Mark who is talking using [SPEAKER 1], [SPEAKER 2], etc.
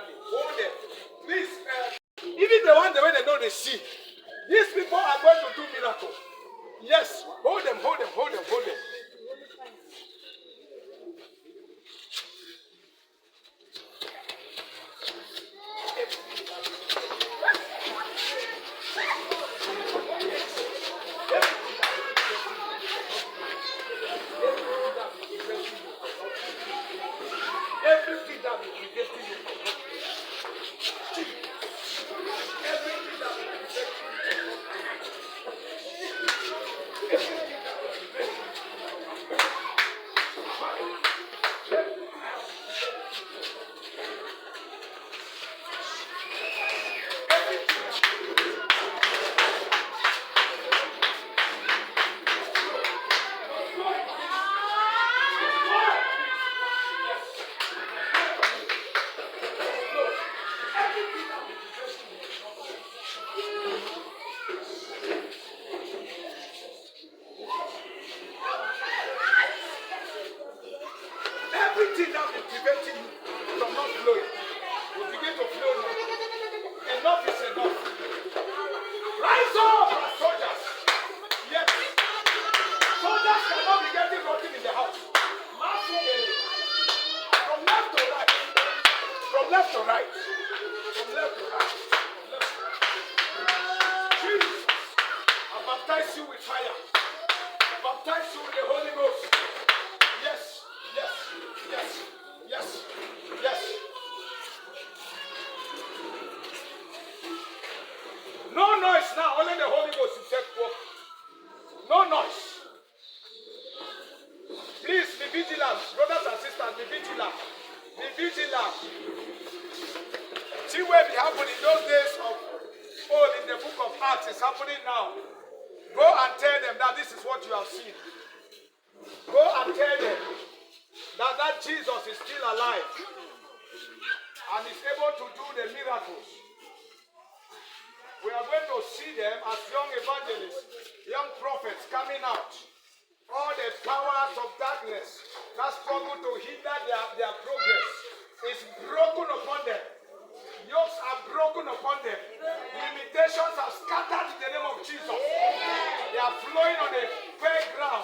[SPEAKER 1] Hold them. Please, even the one the way they know they see. These people are going to do miracles. Yes, hold them, hold them, hold them, hold them. Everything that will prevent you from not everything that will prevent you everything that will prevent you from not flowing will begin to flow now. Enough is enough. Rise up, soldiers. Yes. Soldiers cannot be getting rotten in the house. From left to right. From left to right. From left to right. From left to right. Jesus, I baptize you with fire. I baptize you with the Holy Ghost. Yes, yes, yes, yes, yes. No noise now, only the Holy Ghost is set forth. No noise. Please be vigilant, brothers and sisters, be vigilant. Be vigilant. See what happened in those days of old in the book of Acts is happening now. Go and tell them that this is what you have seen. Go and tell them that Jesus is still alive and is able to do the miracles. We are going to see them as young evangelists, young prophets coming out. All the powers of darkness that struggle to hinder their progress is broken upon them. Yokes are broken upon them. Limitations are scattered in the name of Jesus. They are flowing on a fair ground.